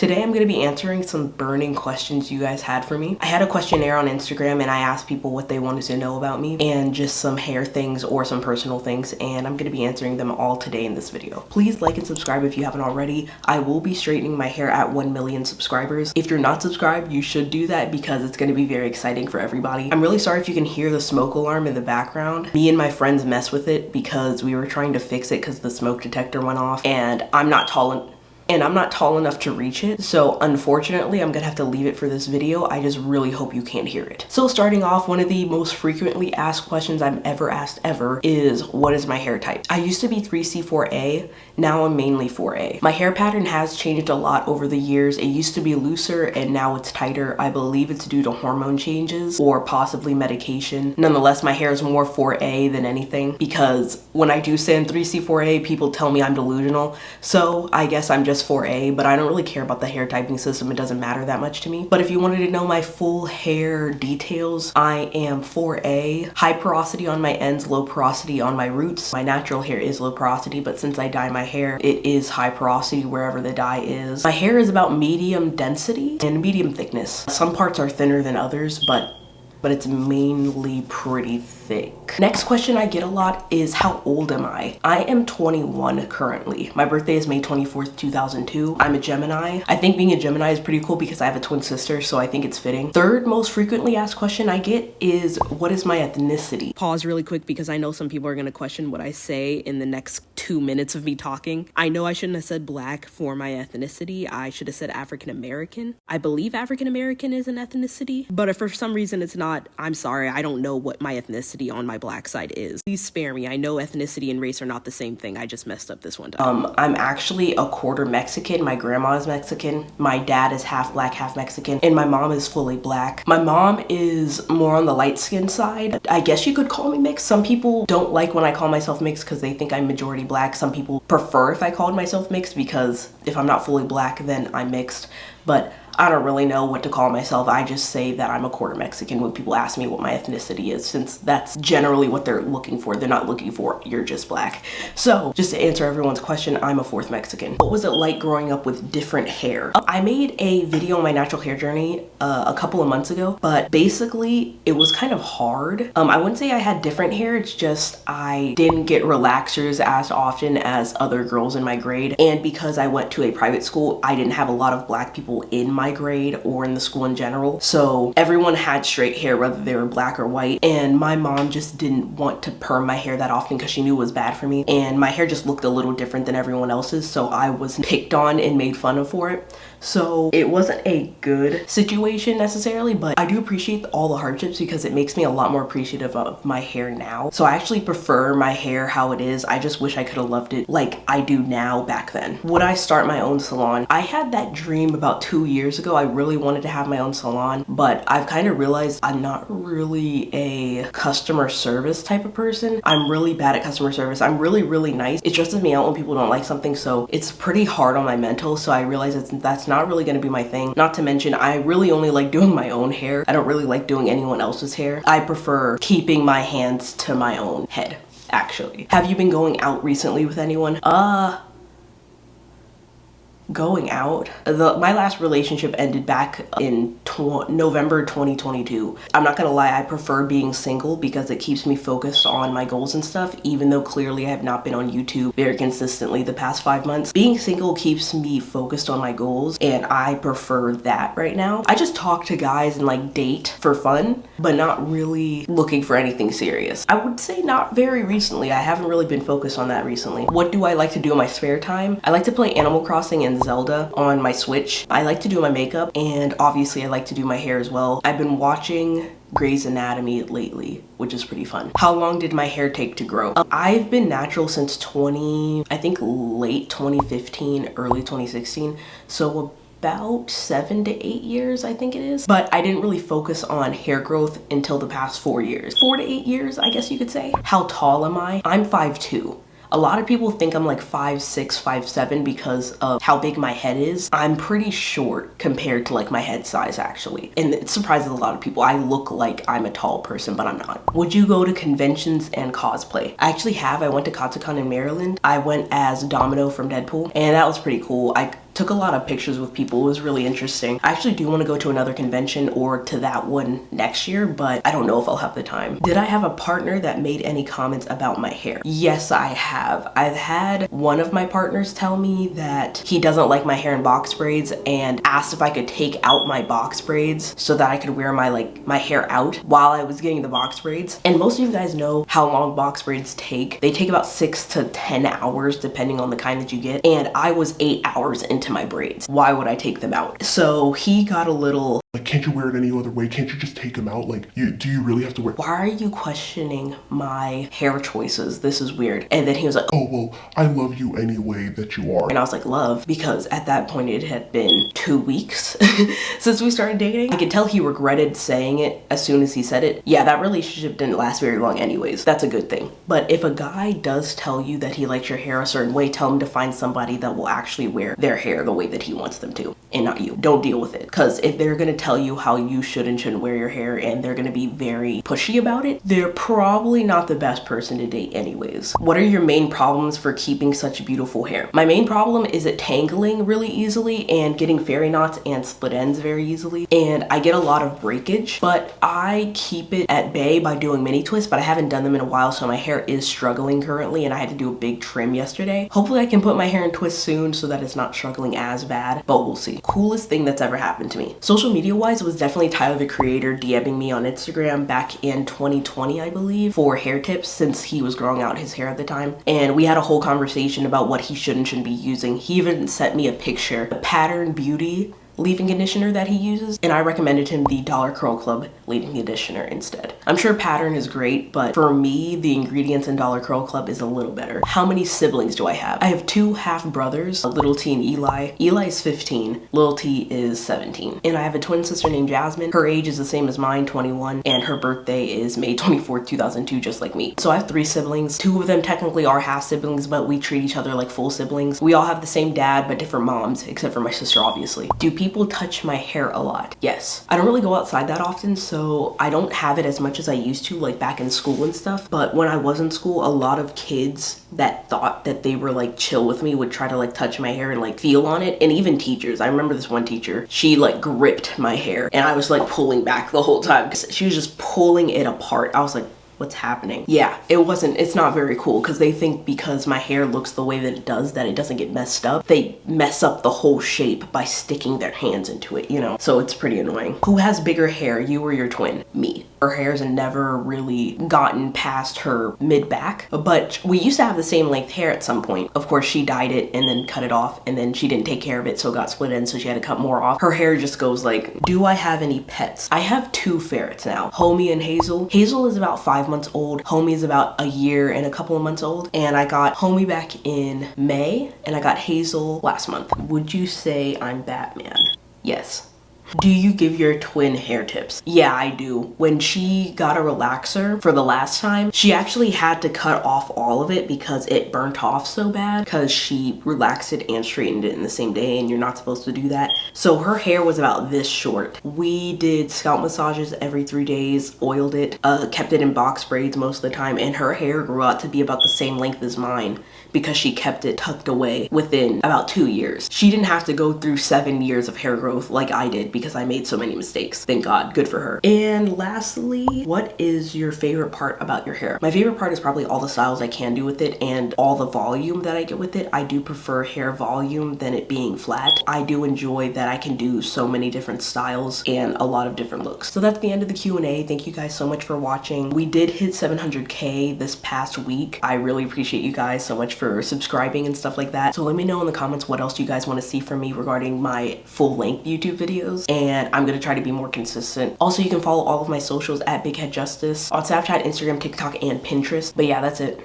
Today I'm going to be answering some burning questions you guys had for me. I had a questionnaire on Instagram and I asked people what they wanted to know about me and just some hair things or some personal things, and I'm going to be answering them all today in this video. Please like and subscribe if you haven't already. I will be straightening my hair at 1 million subscribers. If you're not subscribed, you should do that because it's going to be very exciting for everybody. I'm really sorry if you can hear the smoke alarm in the background. Me and my friends mess with it because we were trying to fix it because the smoke detector went off, and I'm not tall enough to reach it, so unfortunately I'm gonna have to leave it for this video. I just really hope you can't hear it. So starting off, one of the most frequently asked questions I've ever asked is what is my hair type? I used to be 3C4A, now I'm mainly 4A. My hair pattern has changed a lot over the years. It used to be looser and now it's tighter. I believe it's due to hormone changes or possibly medication. Nonetheless, my hair is more 4A than anything because when I do say I'm 3C4A, people tell me I'm delusional, so I guess I'm just 4A, but I don't really care about the hair typing system. It doesn't matter that much to me. But if you wanted to know my full hair details, I am 4A. High porosity on my ends, low porosity on my roots. My natural hair is low porosity, but since I dye my hair, it is high porosity wherever the dye is. My hair is about medium density and medium thickness. Some parts are thinner than others, but it's mainly pretty thick. Next question I get a lot is how old am I? I am 21 currently. My birthday is May 24th, 2002. I'm a Gemini. I think being a Gemini is pretty cool because I have a twin sister, so I think it's fitting. Third most frequently asked question I get is what is my ethnicity? Pause really quick because I know some people are gonna question what I say in the next 2 minutes of me talking. I know I shouldn't have said black for my ethnicity. I should have said African American. I believe African American is an ethnicity, but if for some reason it's not, I'm sorry, I don't know what my ethnicity on my black side is. Please spare me. I know ethnicity and race are not the same thing. I just messed up this one time. I'm actually a quarter Mexican. My grandma is Mexican. My dad is half black, half Mexican, and my mom is fully black. My mom is more on the light skin side. I guess you could call me mixed. Some people don't like when I call myself mixed because they think I'm majority black. Some people prefer if I called myself mixed because if I'm not fully black, then I'm mixed. But I don't really know what to call myself. I just say that I'm a quarter Mexican when people ask me what my ethnicity is, since that's generally what they're looking for. They're not looking for you're just black. So just to answer everyone's question, I'm a fourth Mexican. What was it like growing up with different hair? I made a video on my natural hair journey a couple of months ago, but basically it was kind of hard. I wouldn't say I had different hair, it's just I didn't get relaxers as often as other girls in my grade, and because I went to a private school, I didn't have a lot of black people in my grade or in the school in general, so everyone had straight hair whether they were black or white, and my mom just didn't want to perm my hair that often because she knew it was bad for me, and my hair just looked a little different than everyone else's, so I was picked on and made fun of for it. So it wasn't a good situation necessarily, but I do appreciate all the hardships because it makes me a lot more appreciative of my hair now. So I actually prefer my hair how it is. I just wish I could have loved it like I do now back then. Would I start my own salon? I had that dream about 2 years ago. I really wanted to have my own salon, but I've kind of realized I'm not really a customer service type of person. I'm really bad at customer service. I'm really nice. It stresses me out when people don't like something, so it's pretty hard on my mental, so I realize that's not really going to be my thing. Not to mention, I really only like doing my own hair. I don't really like doing anyone else's hair. I prefer keeping my hands to my own head, actually. Have you been going out recently with anyone? Going out? My last relationship ended back in November 2022. I'm not gonna lie, I prefer being single because it keeps me focused on my goals and stuff, even though clearly I have not been on YouTube very consistently the past 5 months. Being single keeps me focused on my goals, and I prefer that right now. I just talk to guys and like date for fun, but not really looking for anything serious. I would say not very recently. I haven't really been focused on that recently. What do I like to do in my spare time? I like to play Animal Crossing and Zelda on my Switch. I like to do my makeup, and obviously I like to do my hair as well. I've been watching Grey's Anatomy lately, which is pretty fun. How long did my hair take to grow? I've been natural since I think late 2015, early 2016. So about 7 to 8 years, I think it is. But I didn't really focus on hair growth until the past 4 years. 4 to 8 years, I guess you could say. How tall am I? I'm 5'2". A lot of people think I'm like 5'6", 5'7" because of how big my head is. I'm pretty short compared to like my head size actually. And it surprises a lot of people. I look like I'm a tall person, but I'm not. Would you go to conventions and cosplay? I actually have. I went to Katsucon in Maryland. I went as Domino from Deadpool, and that was pretty cool. I Took a lot of pictures with people. It was really interesting. I actually do want to go to another convention or to that one next year, but I don't know if I'll have the time. Did I have a partner that made any comments about my hair? Yes, I have. I've had one of my partners tell me that he doesn't like my hair in box braids and asked if I could take out my box braids so that I could wear my hair out while I was getting the box braids. And most of you guys know how long box braids take. They take about 6 to 10 hours depending on the kind that you get. And I was 8 hours into my braids. Why would I take them out? So he got a little like, can't you wear it any other way? Can't you just take them out? Like, do you really have to wear? Why are you questioning my hair choices? This is weird. And then he was like, oh, well, I love you any way that you are. And I was like, love, because at that point it had been 2 weeks since we started dating. I could tell he regretted saying it as soon as he said it. Yeah, that relationship didn't last very long anyways. That's a good thing. But if a guy does tell you that he likes your hair a certain way, tell him to find somebody that will actually wear their hair the way that he wants them to, and not you. Don't deal with it. Because if they're gonna tell you how you should and shouldn't wear your hair and they're gonna be very pushy about it, they're probably not the best person to date anyways. What are your main problems for keeping such beautiful hair? My main problem is it tangling really easily and getting fairy knots and split ends very easily. And I get a lot of breakage, but I keep it at bay by doing mini twists, but I haven't done them in a while, so my hair is struggling currently and I had to do a big trim yesterday. Hopefully I can put my hair in twists soon so that it's not struggling as bad, but we'll see. Coolest thing that's ever happened to me. Social media wise, was definitely Tyler the Creator DMing me on Instagram back in 2020, I believe, for hair tips since he was growing out his hair at the time. And we had a whole conversation about what he should and shouldn't be using. He even sent me a picture, the Pattern Beauty leave-in conditioner that he uses, and I recommended him the Dollar Curl Club leave-in conditioner instead. I'm sure Pattern is great, but for me, the ingredients in Dollar Curl Club is a little better. How many siblings do I have? I have 2 half brothers, Little T and Eli. Eli is 15, Little T is 17. And I have a twin sister named Jasmine. Her age is the same as mine, 21, and her birthday is May 24th, 2002, just like me. So I have 3 siblings. 2 of them technically are half siblings, but we treat each other like full siblings. We all have the same dad, but different moms, except for my sister, obviously. Do people touch my hair a lot? Yes. I don't really go outside that often, so I don't have it as much as I used to, like back in school and stuff. But when I was in school, a lot of kids that thought that they were like chill with me would try to like touch my hair and like feel on it. And even teachers. I remember this one teacher, she like gripped my hair and I was like pulling back the whole time because she was just pulling it apart. I was like, what's happening? Yeah, it's not very cool because they think because my hair looks the way that it does that it doesn't get messed up. They mess up the whole shape by sticking their hands into it, you know? So it's pretty annoying. Who has bigger hair, you or your twin? Me. Her hair's never really gotten past her mid-back, but we used to have the same length hair at some point. Of course, she dyed it and then cut it off, and then she didn't take care of it, so it got split ends, so she had to cut more off. Her hair just goes like, do I have any pets? I have 2 ferrets now, Homie and Hazel. Hazel is about 5 months old. Homie is about a year and a couple of months old. And I got Homie back in May, and I got Hazel last month. Would you say I'm Batman? Yes. Do you give your twin hair tips? Yeah, I do. When she got a relaxer for the last time, she actually had to cut off all of it because it burnt off so bad because she relaxed it and straightened it in the same day, and you're not supposed to do that. So her hair was about this short. We did scalp massages every 3 days, oiled it, kept it in box braids most of the time, and her hair grew out to be about the same length as mine because she kept it tucked away within about 2 years. She didn't have to go through 7 years of hair growth like I did because I made so many mistakes. Thank God, good for her. And lastly, what is your favorite part about your hair? My favorite part is probably all the styles I can do with it and all the volume that I get with it. I do prefer hair volume than it being flat. I do enjoy that I can do so many different styles and a lot of different looks. So that's the end of the Q&A. Thank you guys so much for watching. We did hit 700K this past week. I really appreciate you guys so much for subscribing and stuff like that. So let me know in the comments what else you guys want to see from me regarding my full-length YouTube videos, and I'm gonna try to be more consistent. Also, you can follow all of my socials at BigHeadJustice on Snapchat, Instagram, TikTok, and Pinterest. But yeah, that's it.